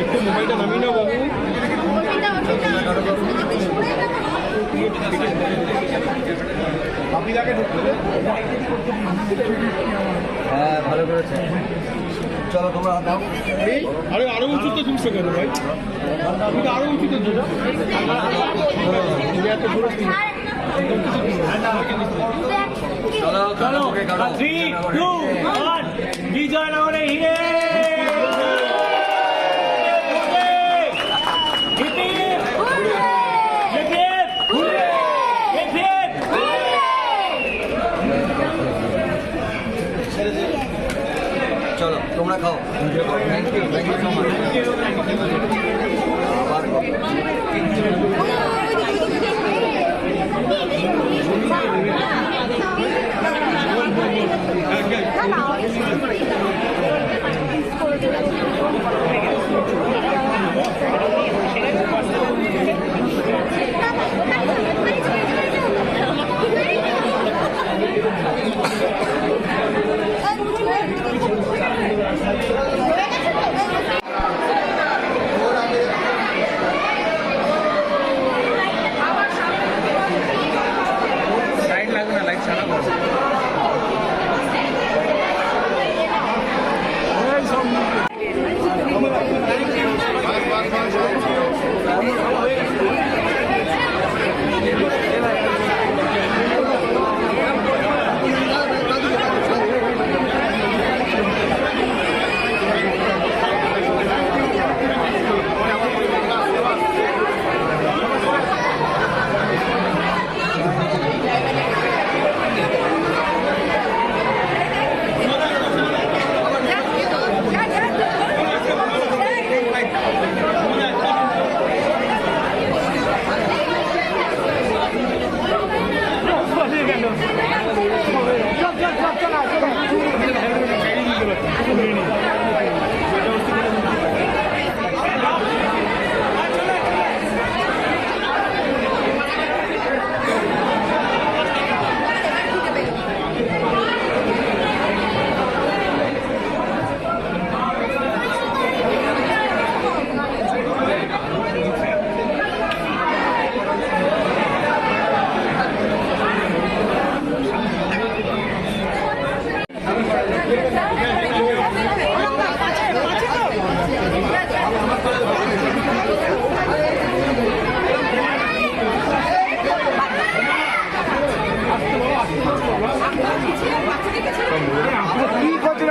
একটু মোবাইলটা নামিয়ে নাও বাবু। হ্যাঁ ভালো করেছে। চলো তোমরা দাও। আরে আরো উঁচুতে তুলছো কেন ভাই? তুমি তো আরো উঁচুতে তুলো। চলো চলো 3, 2, 1 বিজয় নগরে হিরে। চলো তোমরা খাও। Thank you so much.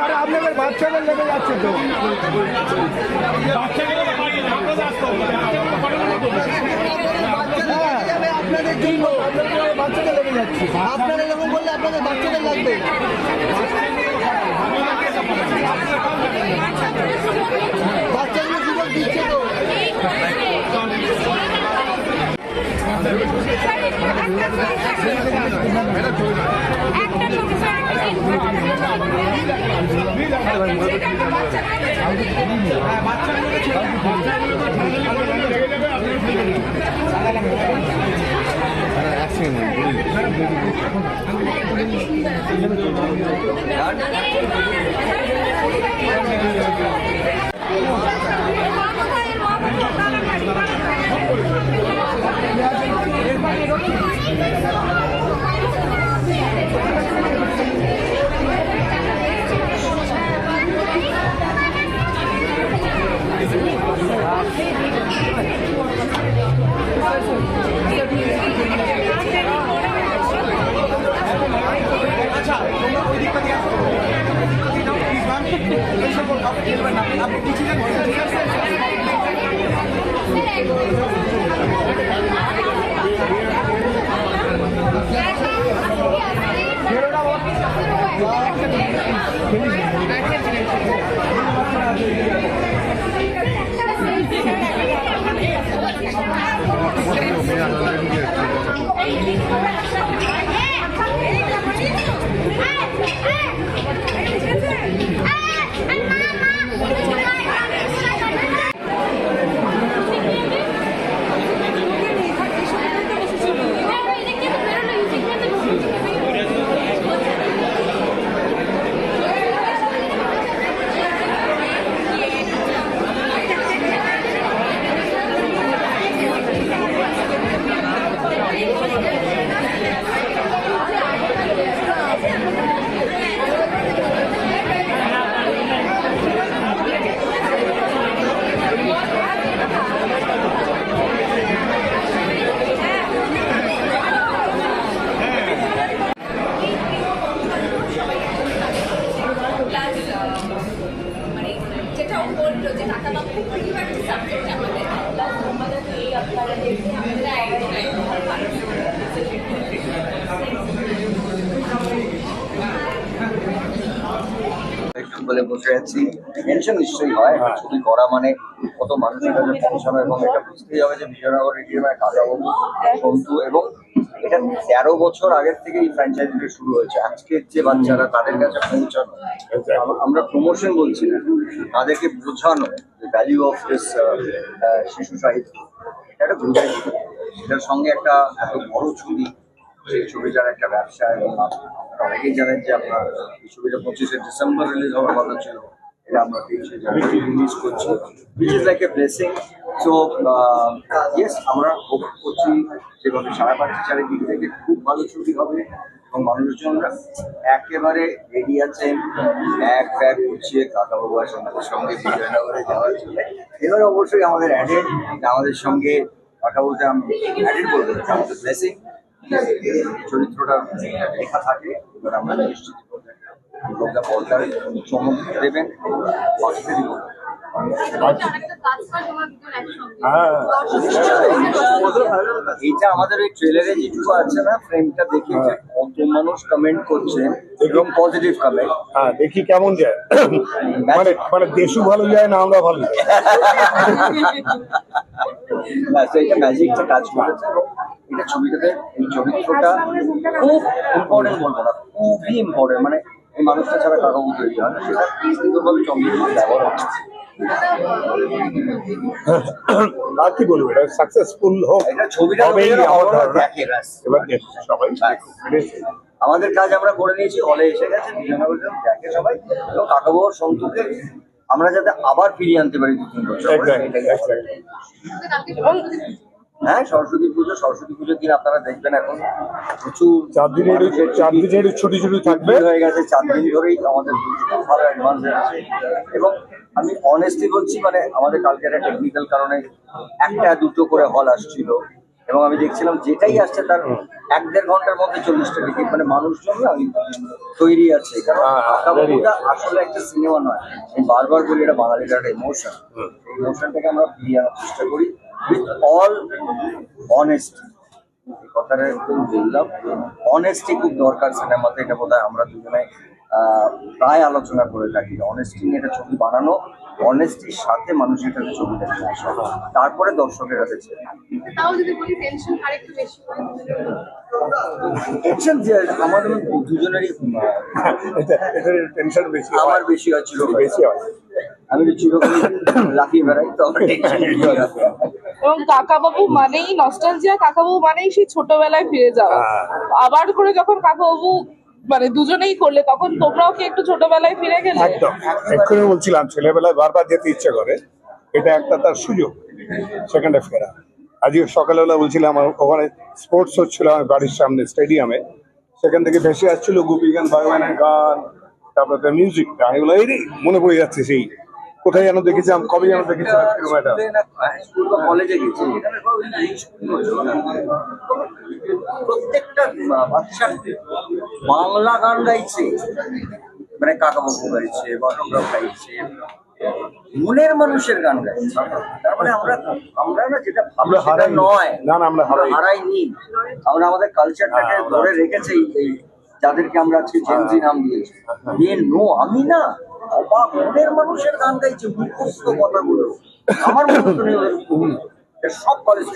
আবার আপনাদের বাচ্চাদের লেগে যাচ্ছে তো। আপনাদের জন্য বাচ্চাদের লেগে যাচ্ছে। আপনারা এরকম বললে আপনাদের বাচ্চাদের লাগবে। বাচ্চাগুলো জীবন দিচ্ছে তো। লাগলো যে কাকা বাবু পরিবার সাবজেক্ট আমাদের প্লাস আমাদের এই আপনারা দেখে আমাদের আইডিয়া একটু বলে বসে আছি, টেনশন নিশ্চয়ই হয়। একটা ছবি করা মানে কত মানুষের কাছে টেনশন, এবং এটা বুঝতেই হবে যে বিজয়নগর রেডিওর কাকাবাবু, সন্তু, এবং এটা 13 বছর আগের থেকে এই ফ্র্যাঞ্চাইজিটা শুরু হয়েছে। আজকের যে বাচ্চারা তাদের কাছে পৌঁছানো, আমরা প্রমোশন বলছি না, তাদেরকে বোঝানো ভ্যালিউ অফ দিস শিশু সাহিত্য, এটা একটা বোঝাই। এটার সঙ্গে একটা এত বড় ছবি, সেই ছবিটার একটা ব্যবসা, এবং আপনারা অনেকেই জানেন যে আপনার এই ছবিটা 25শে ডিসেম্বর রিলিজ হওয়ার কথা ছিল, এটা আমরা 23শে জানুয়ারি রিলিজ করছি, which is like a blessing. So yes, আমরা হোপ করছি যেভাবে সারা পাচ্ছি চারিদিক থেকে খুব ভালো ছবি হবে, এবং মানুষজনরা একেবারে রেডি আছেন এক ব্যাগ গুছিয়ে কাকাবাবুর সঙ্গে বিজয়নগরে যাওয়ার জন্য। এবার অবশ্যই আমাদের অ্যাডেড, আমাদের সঙ্গে কাকাবাবুতে আমি অ্যাডেড বলবো, আমাদের ব্লেসিং চরিত্রটা লেখা থাকে। এবার আমরা নিশ্চিত লোকটা পর্দায় চমক দেবেন, অসুবিধা বলবো। এইটা আমাদের ওই ট্রেলারে যেটুকু আছে না, ফ্রেমটা দেখে যে কত মানুষ কমেন্ট করছে এবং পজিটিভ কমেন্ট, হ্যাঁ দেখি কেমন যায়। মানে মানে দেশও ভালো যায় না আমরা ভালো যাই। এটা ম্যাজিকটা কাজ করেছে, এবং এটা ছবিটাতে এই চরিত্রটা খুব ইম্পর্টেন্ট বলবো না, খুবই ইম্পর্টেন্ট। মানে এই মানুষটা ছাড়া কাকাবু তৈরি হয় না, সেটা সুন্দরভাবে চন্দ্রবাবু ব্যবহার হচ্ছে। আর কি বলবো, এটা সাকসেসফুল হোক, এটা ছবিটা হবেই আমার ধারণা। দেখে ব্যাস। এবার দেখ সবাই আমাদের কাজ আমরা করে নিয়েছি, হলে এসে গেছে, বিজয়নগর দেখে সবাই, এবং কাকাবাবুর সন্তুকে আমরা যাতে আবার ফিরিয়ে আনতে পারি 2-3 বছর। হ্যাঁ, সরস্বতী পুজোর দিন আপনারা দেখবেন এখন প্রচুর 4 দিনের ছুটি থাকবে হয়ে গেছে। 4 দিন ধরেই আমাদের খুব ভালো অ্যাডভান্স আছে, এবং আমি অনেস্টলি বলছি, মানে আমাদের কালকে একটা টেকনিক্যাল কারণে 1-2 করে হল আসছিল, এবং আমি দেখছিলাম যেটাই আসছে তার 1-1.5 ঘন্টার মধ্যে 40টা টিকিট। মানে মানুষজন না তৈরি আছে, কারণ কাকাবাবুটা আসলে একটা সিনেমা নয়, আমি বারবার বলি এটা বাঙালির একটা ইমোশন। এই ইমোশনটাকে আমরা ফিরিয়ে আনার চেষ্টা করি উইথ অল অনেস্টি। এই কথাটা একদম বললাম, অনেস্টি খুব দরকার সিনেমাতে। এটা বোধহয় আমরা দুজনে প্রায় আলোচনা করে থাকি, অনেস্টি নিয়ে একটা ছবি বানানো, অনেস্টির সাথে মানুষের কাছে ছবি দেখে আসা, তারপরে দর্শকের কাছে তাও যদি বলি টেনশন আরেকটু বেশি হয়। টেনশন যে আমাদের দুজনেরই, টেনশন বেশি, আমার বেশি হয়, বেশি হয়। আমি চিরকাল লাফিয়ে বেড়াই, তো আমার টেনশন বেশি হয়। এবং কাকাবাবু মানেই নস্টালজিয়া, কাকাবাবু মানেই সেই ছোটবেলায় ফিরে যাওয়া। আবার করে যখন কাকাবাবু মানে দুজনেই করলে, তখন তোমরাও কি একটু ছোটবেলায় ফিরে গেলে? একদম, এক্ষুনি বলছিলাম ছেলেবেলায় বারবার যেতে ইচ্ছে করে, এটা একটা তার সুযোগ সেখানে ফেরা। আজকে সকালবেলা বলছিলাম, আমার ওখানে স্পোর্টস হচ্ছিল আমার বাড়ির সামনে স্টেডিয়ামে, সেখান থেকে ভেসে আসছিল গোপী গান, বায়ুগানের গান, তারপরে তার মিউজিকটা। আমি বললাম এই রে, মনে পড়ে যাচ্ছে সেই কোথায় যেন দেখেছিলাম, কবে যেন দেখেছিলাম সিনেমাটা। স্কুল বা কলেজে গেছি, প্রত্যেকটা বাচ্চা বাংলা গান গাইছে, মানে কাকাবাবু গাইছে, বাটকরাও গাইছে, মনের মানুষের গান গাইছে। তার মানে আমরা না যেটা ভাবলো সেটা নয়, আমরা হারাইনি। আমরা আমাদের কালচারটাকে ধরে রেখেছি, এই যাদেরকে আমরা আজকে জেনজি নাম দিয়েছি। আমি না অবাক, মনের মানুষের গান গাইছে, মুখস্থ কথাগুলো আমার মনে নেই সব কলেজ।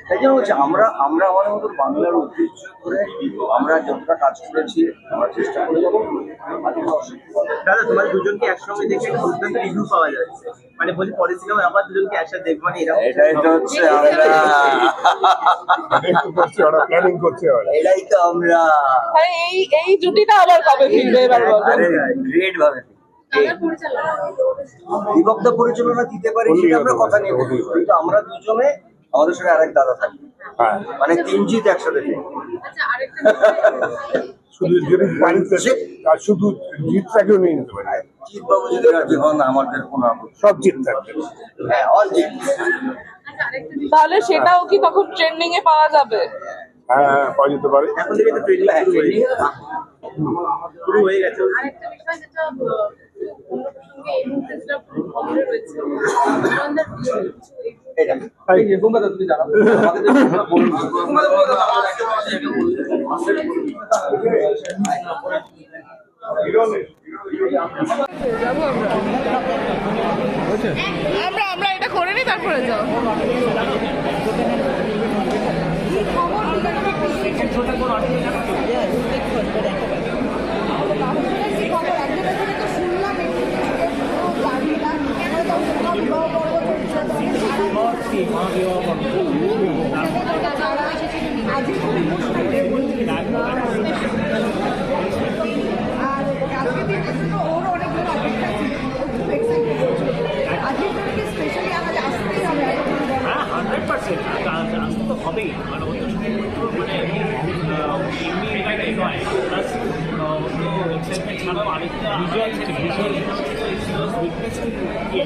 তাই জন্য বলছি, আমরা আমাদের মতো বাংলার ঐতিহ্য ধরে আমরা যতটা কাজ করেছি আমরা চেষ্টা করে যাবো। দাদা, তোমার দুজনকে একসঙ্গে দেখে একটা দুর্দান্ত রিভিউ পাওয়া যাচ্ছে, মানে বলি পরের সিনেমা আবার দুজনকে একসাথে দেখবো, মানে এটাই তো হচ্ছে প্ল্যানিং করছে, এটাই তো আমরা। এই জুটিটা আবার কবে ফিরবে এবার বলো? গ্রেট ভাবে বিভক্ত পরিচালনা দিতে পারি, সেটা আমরা কথা নিয়ে বলি, কিন্তু আমরা দুজনে, আমাদের সঙ্গে আরেক দাদা থাকবে, মানে 3 জিত একসাথে। শুধু যদি বাড়িতে আর শুধু জিতটাকেও নিয়ে নিতে পারে, জিৎ বাবু যদি রাজি হন আমাদের কোনো সব জিত থাকবে। হ্যাঁ, অল জিত। তাহলে সেটাও কি তখন ট্রেন্ডিং এ পাওয়া যাবে? হ্যাঁ, পাওয়া যেতে পারে। এখন থেকে তো ট্রেনিং শুরু হয়ে গেছে। আরেকটা বিষয় যেটা কমন রয়েছে সুগন্ধার বিয়ে হচ্ছে। এটা আমরা এটা করে নিই তারপরে যাও। আসতে তো হবেই মানে অন্য শুধুমাত্র মানে এমনি এটাই নয় প্লাস অন্য এক্সাইটমেন্ট ছাড়াও আরেকটা উইটনেস কি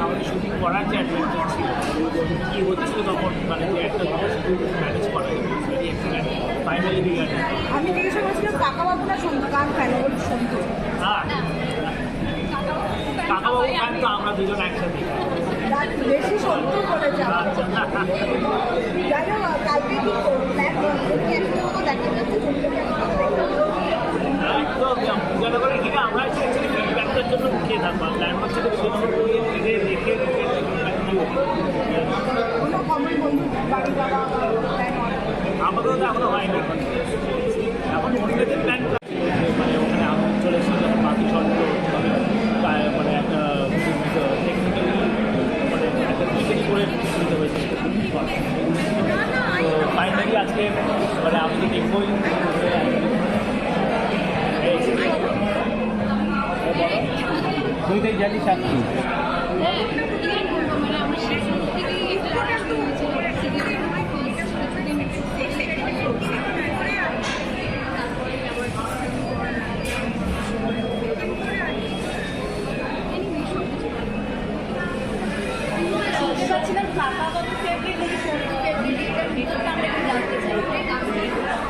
আমাদের শুটিং করার যে অ্যাডভেঞ্চার ছিল কী হচ্ছিল তখন মানে যে একটা ম্যানেজ করা ফাইনালি বিগার আমি জিজ্ঞাসা করছিলাম কাকাবাবু না সন্তু কার ফ্যান সন্তু হ্যাঁ কাকাবাবু ফ্যান তো আমরা দুজন একসাথে বেশি সন্তু বলে যাওয়া জানো কালকে কি প্ল্যান করছি একটু দেখা যাচ্ছে একদম পূজাটা করে কিনা আমরা অ্যাকচুয়ালি ফিডব্যাকটার জন্য লুকিয়ে থাকবো প্ল্যান হচ্ছে তো দেখে কোনো কমন বন্ধু বাড়ি যাওয়া প্ল্যান আমাদের তো এখনো হয়নি এখন মহিলাদের প্ল্যান মানে ওখানে আমি চলে এসেছি যখন বাকি সন্ত্র মানে একটা টেকনিক্যালি মানে একটা টিকেট করে নিতে হয়েছে তো ফাইনালি আজকে মানে আমি দেখবই দুইটাই জানি সাক্ষী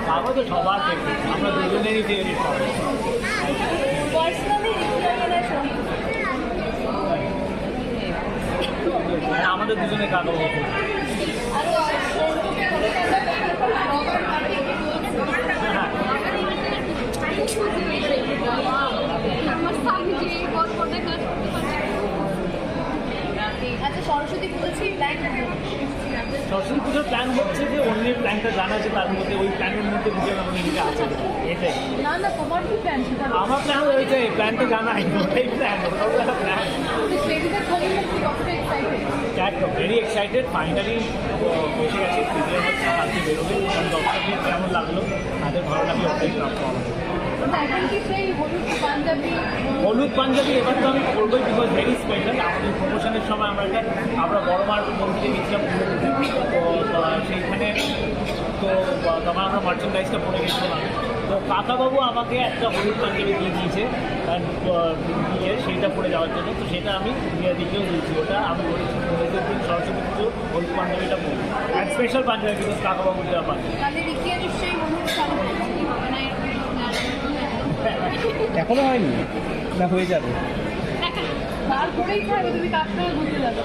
বাবা তো সবার ফেভারিট আমরা দুজনেরই ফেভারিট আমাদের দুজনে কাকা বাবা আচ্ছা সরস্বতী বলছি প্ল্যান সরস্বতী পুজোর প্ল্যান হচ্ছে যে অন্যের প্ল্যানটা জানা আছে তার মধ্যে ওই প্ল্যানের মধ্যে পুজোর নিজেকে আছে এটাই না না তোমার কি প্ল্যান সেটা আমার প্ল্যান হয়েছে এই প্ল্যানটা জানাই ওটাই প্ল্যান ওটাও একটা প্ল্যান সেদিকে খবর কি কতটা এক্সাইটেড একদম ভেরি এক্সাইটেড ফাইনালি বসে গেছে প্রিপেয়ার হচ্ছে কালকে বেরোবে কারণ দর্শককে কেমন লাগলো তাদের ভালো লাগলো ওটাই প্রাপ্ত আমাদের এখন কি সেই হলুদ পাঞ্জাবি এবার তো আমি করবোই বিকজ ভেরি স্পেশাল আমাদের প্রমোশনের সময় আমরা বড় মার মন্দিরে গেছিলাম তো সেইখানে তো তখন আমরা মার্চেন্ডাইজটা পরে গেছিলাম তো কাকাবাবু আমাকে একটা হলুদ পাঞ্জাবি দিয়ে দিয়েছে দিয়ে সেইটা পরে যাওয়ার জন্য তো সেটা আমি দিকেও দিয়েছি ওটা আমি বলেছি দিন সরস্বতী পুজো হলুদ পাঞ্জাবিটা পড়ি অ্যান্ড স্পেশাল পাঞ্জাবি বিকজ কাকাবাবুর দেওয়া পাঞ্জাবি এখনো হয়নি না হয়ে যাবে তারপরেই থাকবে তুমি কার সঙ্গে ঘুরতে যাবে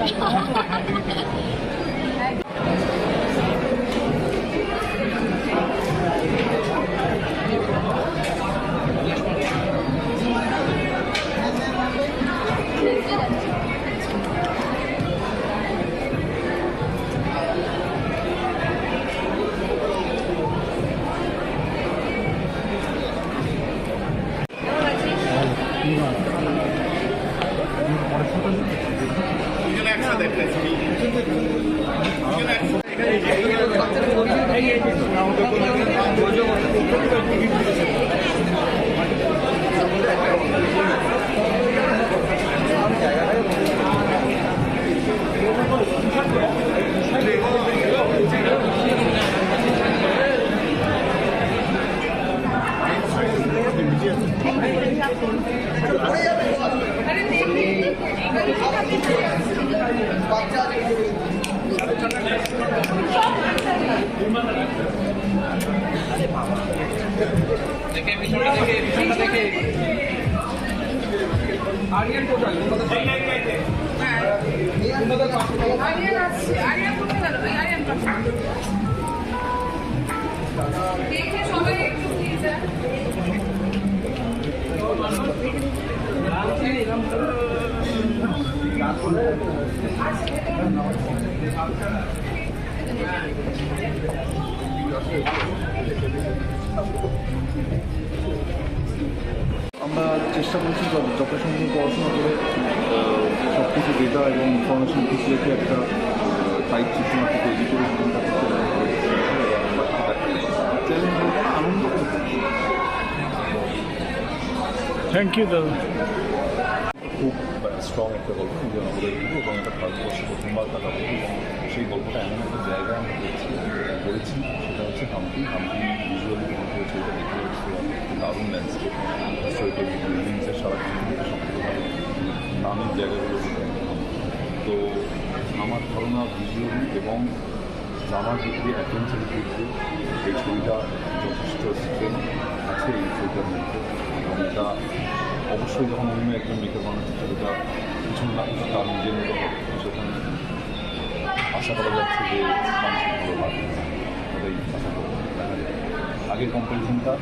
বাচ্চা আরিয়ান কোথায় আরিয়ান আসছে, আরিয়ান কোথায় গেল? ওই আরিয়ান পাশে। দেখে সবাই একটু প্লিজ। আমরা চেষ্টা করছি যথাসম্ভব পড়াশোনা করে সব কিছু ডেটা এবং ইনফরমেশন কিছু রেখে একটা টাইপ চিত্রনাট্য তৈরি করে চ্যালেঞ্জ আনন্দ। থ্যাংক ইউ দাদা খুব স্ট্রং একটা গল্প আমাদের এবং একটা ভারতবর্ষে প্রথমবার কাটা এবং সেই গল্পটা এমন একটা জায়গায় আমরা করেছি সেটা হচ্ছে হাম্পি ভিজুয়ালি যখন করেছে এটা দেখে হচ্ছে দারুণ ল্যান্ডস্কেপ হিস্টোরিক্যাল বিল্ডিংসের সারা পৃথিবীতে সব থেকে ভালো নামের জায়গাগুলো তো আমার ধারণা ভিজুয়ালি এবং জামার দিকে অ্যাডভেঞ্চারের দিকে এই ছবিটা যথেষ্ট স্ট্রেংথ আছে এই ছবিটার মধ্যে এবং এটা অবশ্যই যখন অন্য একজন মেকার বানাচ্ছে সেটা কিছু না কিছু তার নিজের মতো হবে সেখানে আশা করা যাচ্ছে যে মানুষের ভালো লাগবে ওটাই আশা করবো দেখা যায় আগের কম্পারিজনটা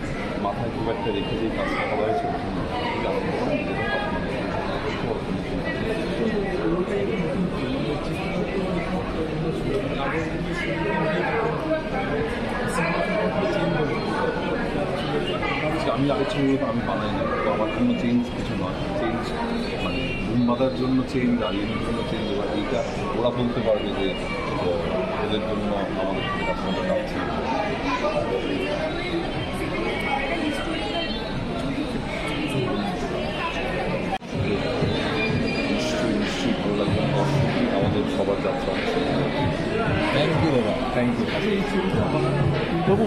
মাথায় খুব একটা রেখে যেই কাজটা করা হয়েছে আনন্দ করে আমি আগের ছবিগুলো আমি বানাই না তো আমার জন্য চেঞ্জ কিছু নয় চেঞ্জ মানে ঘুম বাঁধার জন্য চেঞ্জ আলিনের জন্য চেঞ্জ এবার এইটা ওরা বলতে পারবে যে ওদের জন্য আমাদের সাথে কাস্টমার ডাকছে নিশ্চয়ই ভালো লাগবে আমাদের সবার যাত্রা থ্যাংক ইউ দাদা থ্যাংক ইউ বাবু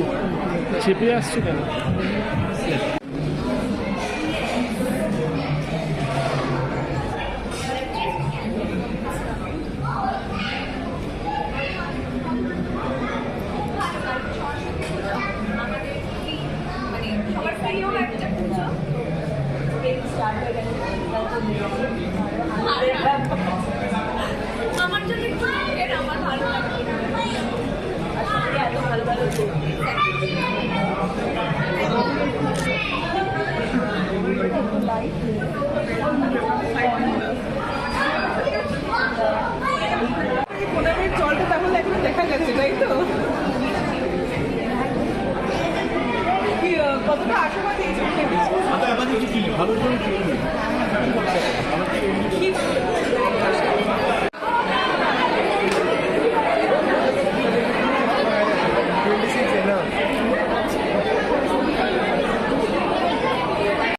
চেপে আসছে কেন সবার প্রিয় একটা পুজো স্টার্ট হয়ে গেছে আমার জন্য একটু আমার ভালো লাগে আসলে এত ভালো ভালো কোনামের জলটা তাহলে এখন দেখা যাচ্ছে, তাই তো? কি কতটা আশাবাদী এই ছবিটা? ভালো করে